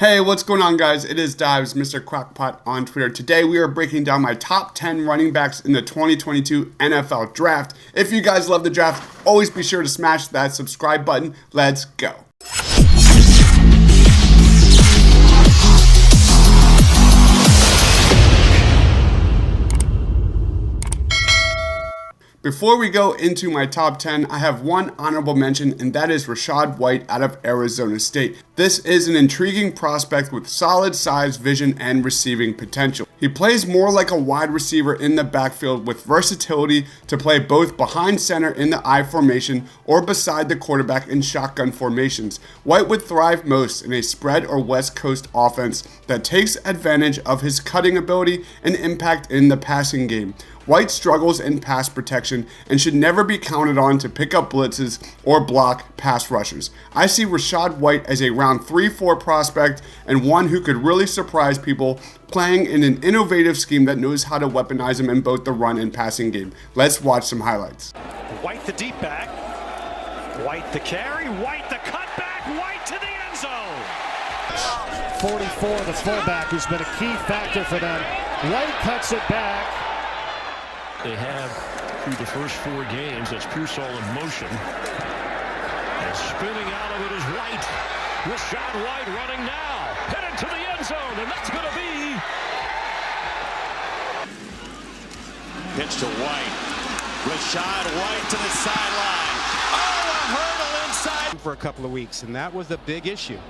Hey, what's going on, guys? It is Dives, Mr. Crockpot on Twitter. Today we are breaking down my top 10 running backs in the 2022 NFL Draft. If you guys love the draft, always be sure to smash that subscribe button. Let's go. Before we go into my top 10, I have one honorable mention, and that is Rachaad White out of Arizona State. This is an intriguing prospect with solid size, vision, and receiving potential. He plays more like a wide receiver in the backfield with versatility to play both behind center in the I formation or beside the quarterback in shotgun formations. White would thrive most in a spread or West Coast offense that takes advantage of his cutting ability and impact in the passing game. White struggles in pass protection and should never be counted on to pick up blitzes or block pass rushers. I see Rachaad White as a round 3-4 prospect and one who could really surprise people playing in an innovative scheme that knows how to weaponize him in both the run and passing game. Let's watch some highlights. White the deep back, White the carry, White the cutback, White to the end zone. 44, the fullback, who's been a key factor for them. White cuts it back. They have through the first 4 games. That's Pearsall in motion. And spinning out of it is White. Rachaad White running now. Headed to the end zone, and that's going to be. Pitch to White. Rachaad White to the sideline. Oh, a hurdle inside. For a couple of weeks, and that was a big issue.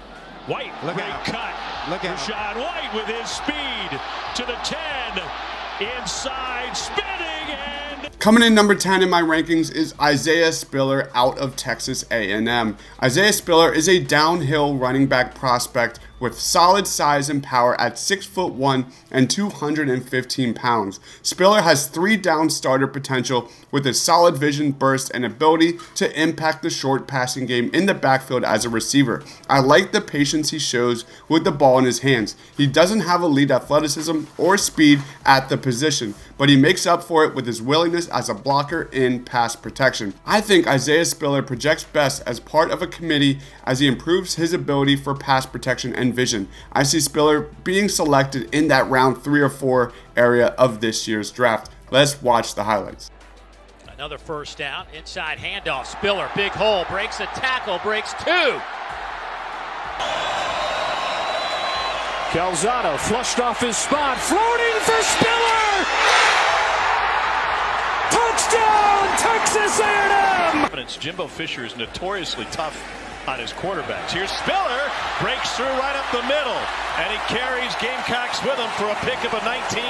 White, Look great out. cut. Look out. Rachaad White with his speed to the 10. Inside, spinning, and Coming in number 10 in my rankings is Isaiah Spiller out of Texas A&M. Isaiah Spiller is a downhill running back prospect with solid size and power at 6'1" and 215 pounds. Spiller has 3 down starter potential with a solid vision, burst, and ability to impact the short passing game in the backfield as a receiver. I like the patience he shows with the ball in his hands. He doesn't have elite athleticism or speed at the position, but he makes up for it with his willingness as a blocker in pass protection. I think Isaiah Spiller projects best as part of a committee as he improves his ability for pass protection and vision. I see Spiller being selected in that round 3 or 4 area of this year's draft. Let's watch the highlights. Another first down, inside handoff, Spiller, big hole, breaks a tackle, breaks 2. Calzado flushed off his spot, floating for Spiller! Touchdown, Texas A&M! Jimbo Fisher is notoriously tough on his quarterbacks. Here's Spiller, breaks through right up the middle, and he carries Gamecocks with him for a pickup of 19.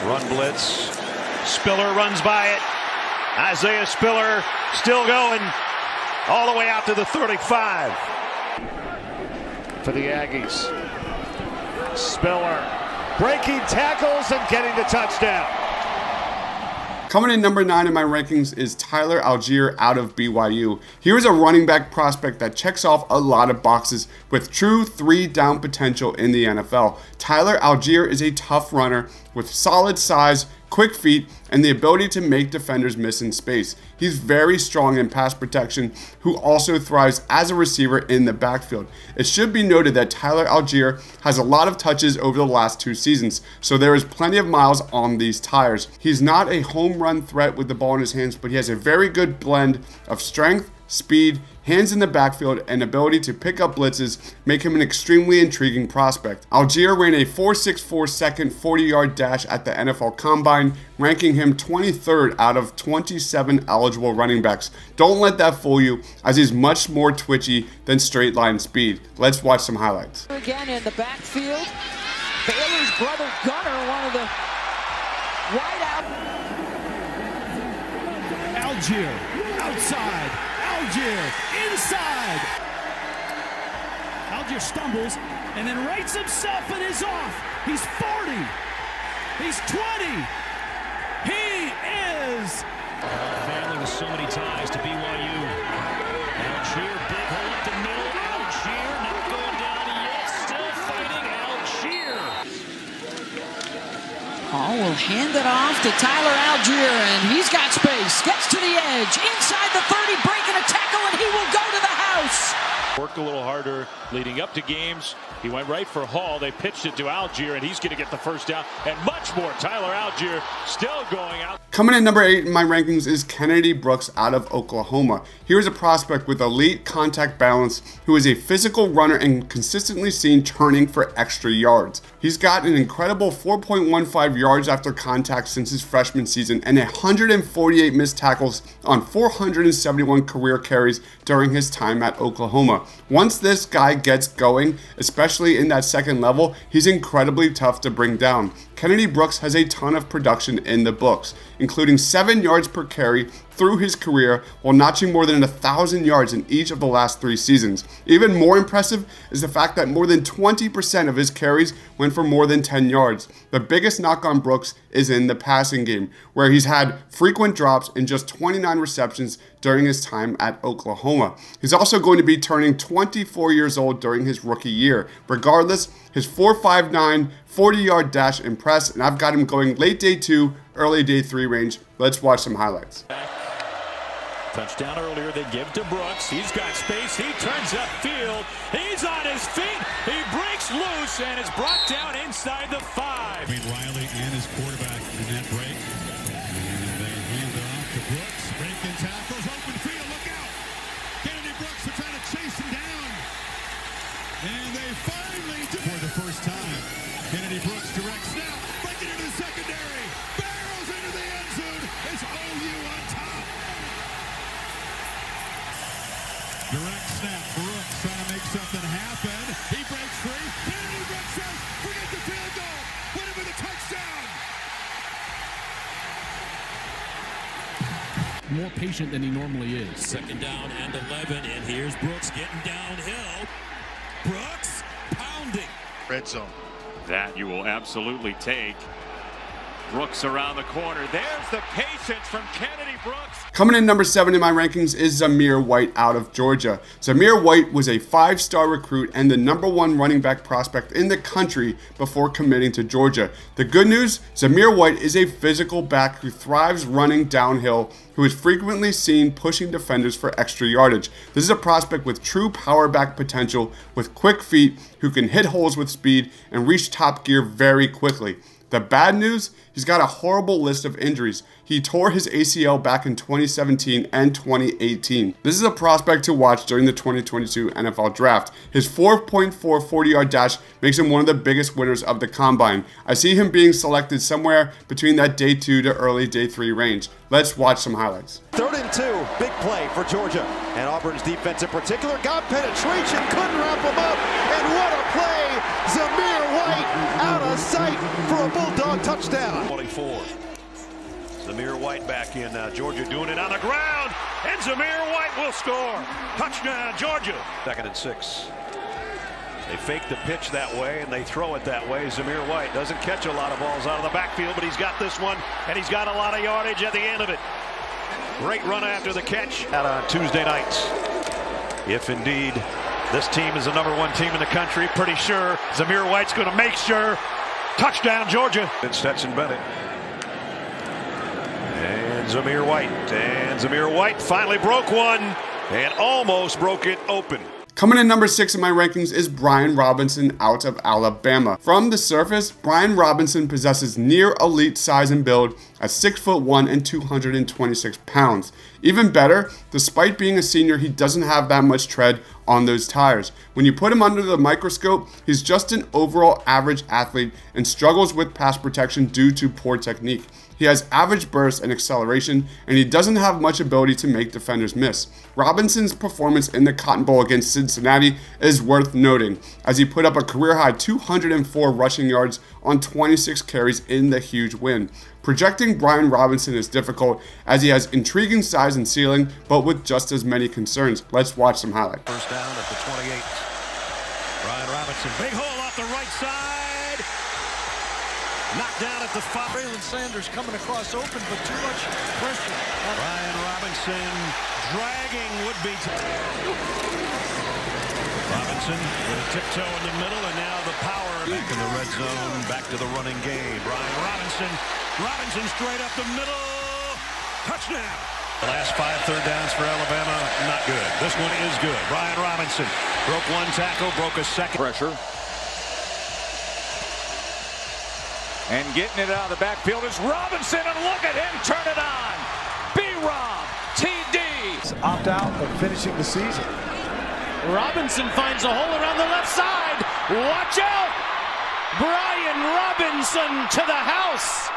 Run blitz. Spiller runs by it. Isaiah Spiller still going all the way out to the 35. For the Aggies. Spiller breaking tackles and getting the touchdown. Coming in number 9 in my rankings is Tyler Algier out of BYU. Here's a running back prospect that checks off a lot of boxes with true 3-down potential in the NFL. Tyler Algier is a tough runner with solid size, quick feet, and the ability to make defenders miss in space. He's very strong in pass protection, who also thrives as a receiver in the backfield. It should be noted that Tyler Algier has a lot of touches over the last 2 seasons, so there is plenty of miles on these tires. He's not a home run threat with the ball in his hands, but he has a very good blend of strength, speed, hands in the backfield, and ability to pick up blitzes make him an extremely intriguing prospect. Algier ran a 4.64 second 40-yard dash at the NFL Combine, ranking him 23rd out of 27 eligible running backs. Don't let that fool you, as he's much more twitchy than straight line speed. Let's watch some highlights. Again in the backfield, Baylor's brother Gunner, one of the wide out. Algier, outside. Algier, inside. Algier stumbles and then rights himself and is off. He's 40. He's 20. He is. Family with so many ties to BYU. Algier, big hole up the middle. Algier not going down yet. Still fighting Algier. Oh, will hand it off to Tyler Algier, and he's got space. Gets to the edge, inside the 30, breaking a tackle, and he will go to the house. Worked a little harder leading up to games. He went right for Hall. They pitched it to Algier, and he's going to get the first down. And much more. Tyler Algier still going out. Coming in number 8 in my rankings is Kennedy Brooks out of Oklahoma. Here's a prospect with elite contact balance who is a physical runner and consistently seen turning for extra yards. He's got an incredible 4.15 yards after contact since his freshman season and 148 missed tackles on 471 career carries during his time at Oklahoma. Once this guy gets going, especially in that second level, he's incredibly tough to bring down. Kennedy Brooks has a ton of production in the books, including 7 yards per carry through his career while notching more than 1,000 yards in each of the last 3 seasons. Even more impressive is the fact that more than 20% of his carries went for more than 10 yards. The biggest knock on Brooks is in the passing game, where he's had frequent drops in just 29 receptions during his time at Oklahoma. He's also going to be turning 24 years old during his rookie year. Regardless, his 4.59 40-yard dash impressed, and I've got him going late day 2, early day 3 range. Let's watch some highlights. Touchdown earlier, they give to Brooks. He's got space. He turns upfield. He's on his feet. He breaks loose and is brought down inside the 5. Between Riley and his quarterback in that break. And they hand it off to Brooks. Breaking tackles, open field, look out. Kennedy Brooks are trying to chase him down. And they finally do for the first time. Kennedy Brooks direct snap, breaking into the secondary. Barrels into the end zone. It's OU on top. Direct snap, Brooks trying to make something happen. He breaks free. Kennedy Brooks says, forget the field goal. Put him in the touchdown. More patient than he normally is. Second down and 11, and here's Brooks getting downhill. Brooks pounding. Red zone. That you will absolutely take. Brooks around the corner. There's the patience from Kennedy Brooks. Coming in number 7 in my rankings is Zamir White out of Georgia. Zamir White was a 5-star recruit and the number 1 running back prospect in the country before committing to Georgia. The good news, Zamir White is a physical back who thrives running downhill, who is frequently seen pushing defenders for extra yardage. This is a prospect with true power back potential, with quick feet, who can hit holes with speed and reach top gear very quickly. The bad news, he's got a horrible list of injuries. He tore his ACL back in 2017 and 2018. This is a prospect to watch during the 2022 NFL Draft. His 4.4 40-yard dash makes him one of the biggest winners of the Combine. I see him being selected somewhere between that day 2 to early day 3 range. Let's watch some highlights. 3rd and 2, big play for Georgia. And Auburn's defense in particular got penetration, couldn't wrap him up. And what a play! Zamir White out of sight for a Bulldog touchdown. 24. Zamir White back in now. Georgia doing it on the ground. And Zamir White will score. Touchdown, Georgia. 2nd and 6. They fake the pitch that way, and they throw it that way. Zamir White doesn't catch a lot of balls out of the backfield, but he's got this one, and he's got a lot of yardage at the end of it. Great run after the catch out on Tuesday nights. If indeed this team is the number 1 team in the country, pretty sure Zamir White's going to make sure. Touchdown, Georgia. It's Stetson Bennett. And Zamir White. And Zamir White finally broke one and almost broke it open. Coming in number 6 in my rankings is Brian Robinson out of Alabama. From the surface, Brian Robinson possesses near elite size and build at 6'1" and 226 pounds. Even better, despite being a senior, he doesn't have that much tread on those tires. When you put him under the microscope, he's just an overall average athlete and struggles with pass protection due to poor technique. He has average burst and acceleration, and he doesn't have much ability to make defenders miss. Robinson's performance in the Cotton Bowl against Cincinnati is worth noting, as he put up a career-high 204 rushing yards on 26 carries in the huge win. Projecting Brian Robinson is difficult, as he has intriguing size and ceiling, but with just as many concerns. Let's watch some highlights. First down at the 28. Brian Robinson, big hole off the right side. Knocked down at the 5. Braylon Sanders coming across open, but too much pressure. Brian Robinson dragging would-be. Robinson with a tiptoe in the middle, and now the power back in the red zone, back to the running game. Brian Robinson straight up the middle. Touchdown. The last 5 third downs for Alabama, not good. This one is good. Brian Robinson broke 1 tackle, broke a second. Pressure. And getting it out of the backfield is Robinson, and look at him turn it on. B-Rob, TD. Opt out of finishing the season. Robinson finds a hole around the left side. Watch out! Brian Robinson to the house.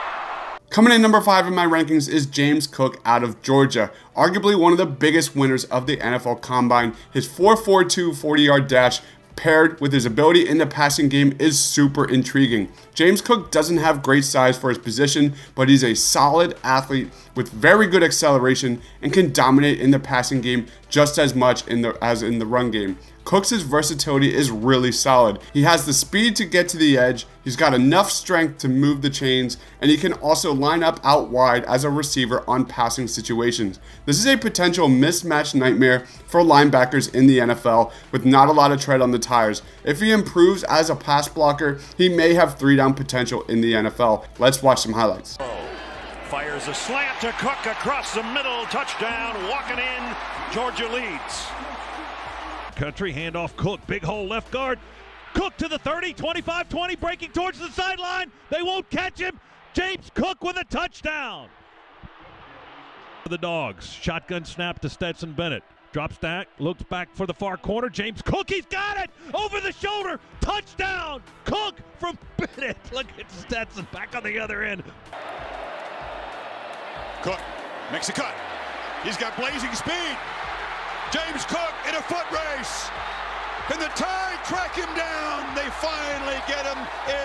Coming in number 5 in my rankings is James Cook out of Georgia, arguably one of the biggest winners of the NFL Combine. His 4.42 40-yard dash paired with his ability in the passing game is super intriguing. James Cook doesn't have great size for his position, but he's a solid athlete with very good acceleration and can dominate in the passing game just as much as in the run game. Cook's versatility is really solid. He has the speed to get to the edge, he's got enough strength to move the chains, and he can also line up out wide as a receiver on passing situations. This is a potential mismatch nightmare for linebackers in the NFL with not a lot of tread on the tires. If he improves as a pass blocker, he may have 3-down potential in the NFL. Let's watch some highlights. Fires a slant to Cook across the middle, touchdown, walking in, Georgia leads. Country handoff Cook, big hole left guard. Cook to the 30, 25, 20, breaking towards the sideline. They won't catch him. James Cook with a touchdown. For the Dogs, shotgun snap to Stetson Bennett. Drops back, looks back for the far corner. James Cook, he's got it! Over the shoulder, touchdown! Cook from Bennett. Look at Stetson back on the other end. Cook makes a cut. He's got blazing speed. James Cook in a foot race. Can the Tide track him down? They finally get him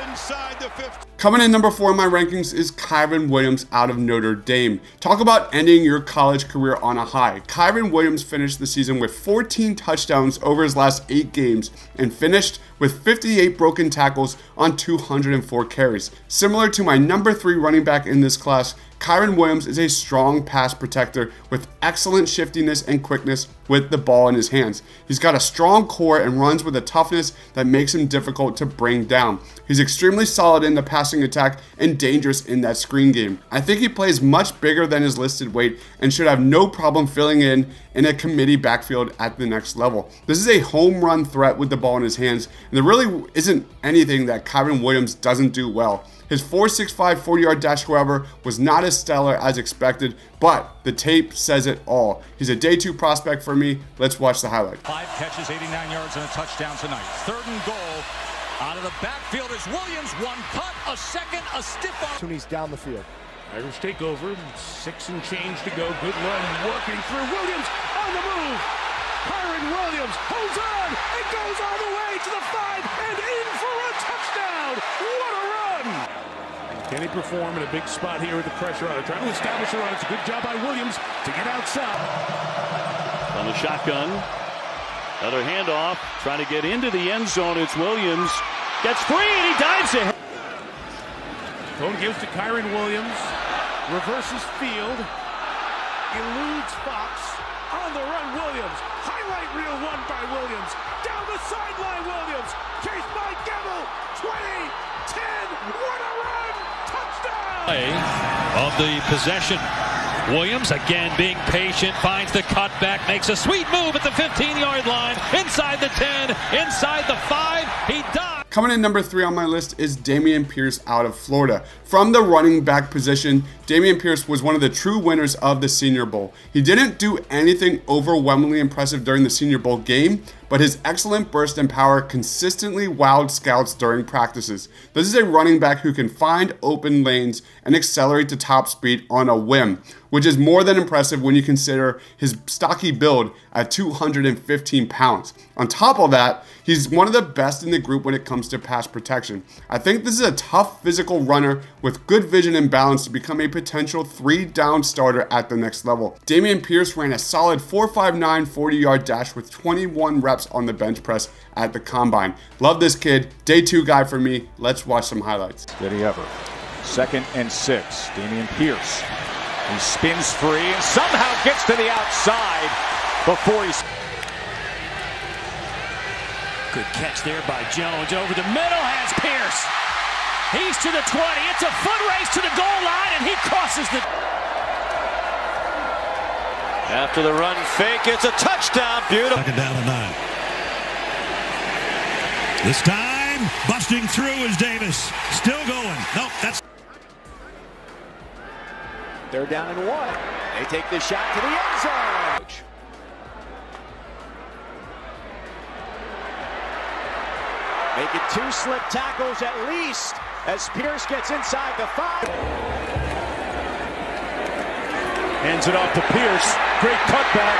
inside the 50. Coming in number 4 in my rankings is Kyren Williams out of Notre Dame. Talk about ending your college career on a high. Kyren Williams finished the season with 14 touchdowns over his last 8 games and finished with 58 broken tackles on 204 carries. Similar to my number 3 running back in this class, Kyren Williams is a strong pass protector with excellent shiftiness and quickness with the ball in his hands. He's got a strong core and runs with a toughness that makes him difficult to bring down. He's extremely solid in the passing attack and dangerous in that screen game. I think he plays much bigger than his listed weight and should have no problem filling in a committee backfield at the next level. This is a home run threat with the ball in his hands, and there really isn't anything that Kyren Williams doesn't do well. His 4.65 40-yard dash, however, was not as stellar as expected, but the tape says it all. He's a day 2 prospect for me. Let's watch the highlight. 5 catches, 89 yards, and a touchdown tonight. 3rd and goal. Out of the backfield is Williams. 1 cut, a second, a stiff arm. He's down the field. Irish takeover, 6 and change to go. Good run, working through. Williams on the move. Kyren Williams holds on and goes all the way to the 5 and in for a touchdown. What a run! Can he perform in a big spot here with the pressure on it? Trying to establish a run. It's a good job by Williams to get outside. On the shotgun, another handoff, trying to get into the end zone. It's Williams. Gets free and he dives in. Cone gives to Kyren Williams. Reverses field. Eludes Fox. On the run, Williams. Highlight reel one by Williams. Down the sideline, Williams. Chased by Gebel. 20, 10. What a run! Touchdown! Of the possession. Williams again being patient, finds the cutback, makes a sweet move at the 15-yard line, inside the 10, inside the 5, he dives. Coming in number 3 on my list is Dameon Pierce out of Florida. From the running back position, Dameon Pierce was one of the true winners of the Senior Bowl. He didn't do anything overwhelmingly impressive during the Senior Bowl game, but his excellent burst and power consistently wowed scouts during practices. This is a running back who can find open lanes and accelerate to top speed on a whim, which is more than impressive when you consider his stocky build at 215 pounds. On top of that, he's one of the best in the group when it comes to pass protection. I think this is a tough physical runner with good vision and balance to become a potential 3-down starter at the next level. Dameon Pierce ran a solid 4.59 40-yard dash with 21 reps on the bench press at the combine. Love this kid. Day 2 guy for me. Let's watch some highlights. Did he ever? 2nd and 6. Dameon Pierce. He spins free and somehow gets to the outside before he's... Good catch there by Jones. Over the middle has Pierce. He's to the 20. It's a foot race to the goal line, and he crosses the... After the run fake, it's a touchdown. Beautiful. Second down and 9. This time, busting through is Davis. Still going. Nope, that's... They're down and 1. They take the shot to the end zone. Make it 2 slip tackles at least as Pierce gets inside the 5. Hands it off to Pierce. Great cutback.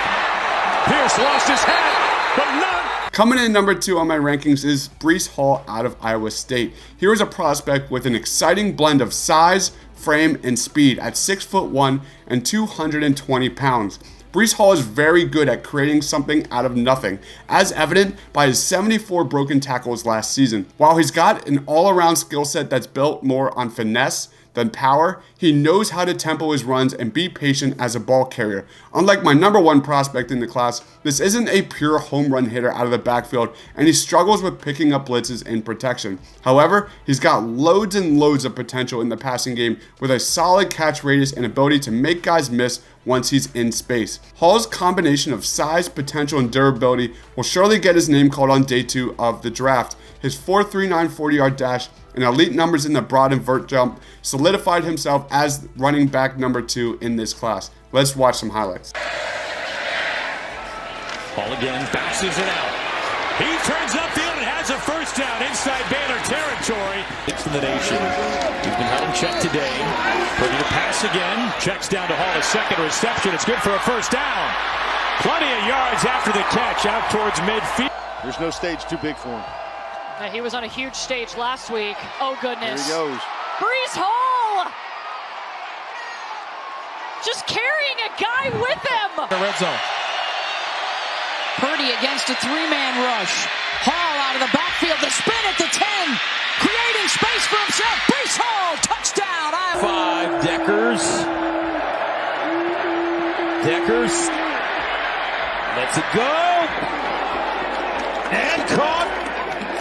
Pierce lost his hat, but not. Coming in number 2 on my rankings is Breece Hall out of Iowa State. Here is a prospect with an exciting blend of size, frame, and speed at 6'1" and 220 pounds. Breece Hall is very good at creating something out of nothing, as evident by his 74 broken tackles last season. While he's got an all-around skill set that's built more on finesse than power, he knows how to tempo his runs and be patient as a ball carrier. Unlike my number 1 prospect in the class, this isn't a pure home run hitter out of the backfield, and he struggles with picking up blitzes in protection. However, he's got loads and loads of potential in the passing game with a solid catch radius and ability to make guys miss once he's in space. Hall's combination of size, potential, and durability will surely get his name called on day 2 of the draft. His 4.39 40-yard dash and elite numbers in the broad and vert jump solidified himself as running back number 2 in this class. Let's watch some highlights. Hall again bounces it out. He turns upfield and has a first down inside Baylor territory. It's in the nation. He's been held in check today. Ready to pass again. Checks down to Hall, a second reception. It's good for a first down. Plenty of yards after the catch out towards midfield. There's no stage too big for him. He was on a huge stage last week. Oh, goodness. Here he goes. Breece Hall! Just carrying a guy with him. The red zone. Purdy against a 3-man rush. Hall out of the backfield. The spin at the 10. Creating space for himself. Breece Hall, touchdown. 5, Deckers. Deckers. Lets it go. And caught.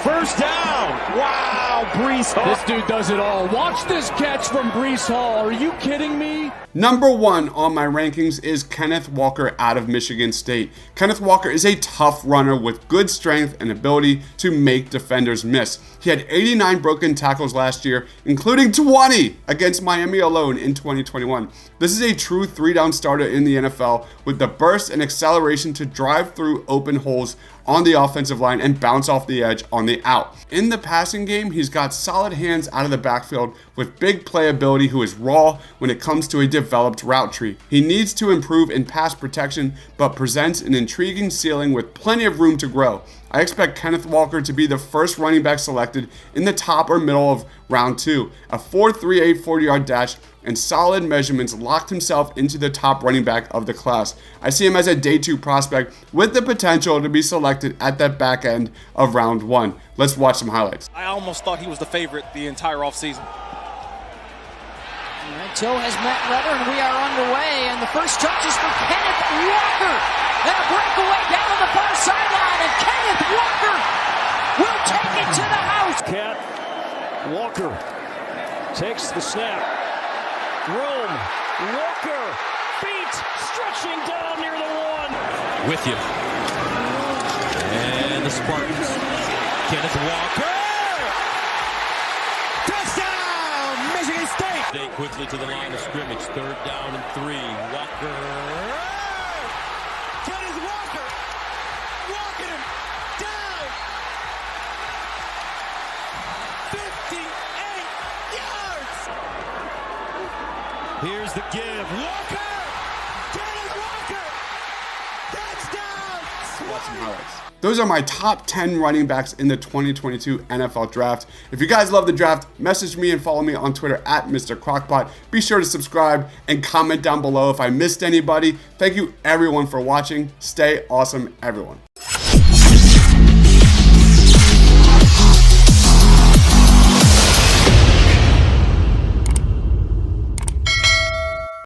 First down. Wow, Breece Hall. This dude does it all. Watch this catch from Breece Hall. Are you kidding me? Number 1 on my rankings is Kenneth Walker out of Michigan State. Kenneth Walker is a tough runner with good strength and ability to make defenders miss. He had 89 broken tackles last year, including 20 against Miami alone in 2021. This is a true 3-down starter in the NFL with the burst and acceleration to drive through open holes on the offensive line and bounce off the edge on the out. In the passing game, he's got solid hands out of the backfield with big playability who is raw when it comes to a developed route tree. He needs to improve in pass protection, but presents an intriguing ceiling with plenty of room to grow. I expect Kenneth Walker to be the first running back selected in the top or middle of round 2. A 4.38 40-yard dash and solid measurements locked himself into the top running back of the class. I see him as a day 2 prospect with the potential to be selected at that back end of round 1. Let's watch some highlights. I almost thought he was the favorite the entire offseason. Toe has met leather and we are underway, and the first touch is for Kenneth Walker. And a breakaway down on the far sideline, and Kenneth Walker will take it to the house. Cat Walker takes the snap. Room. Walker. Feet stretching down near the 1. With you. And the Spartans. Kenneth Walker. Touchdown, Michigan State. They quickly to the line of scrimmage. 3rd down and 3. Walker. Kenneth Walker. Walking him down. 58 yards. Here's the give. Walker! Kenneth Walker! Touchdown! Watch some highlights. Those are my top 10 running backs in the 2022 NFL Draft. If you guys love the draft, message me and follow me on Twitter at Mr. Crockpot. Be sure to subscribe and comment down below if I missed anybody. Thank you everyone for watching. Stay awesome, everyone.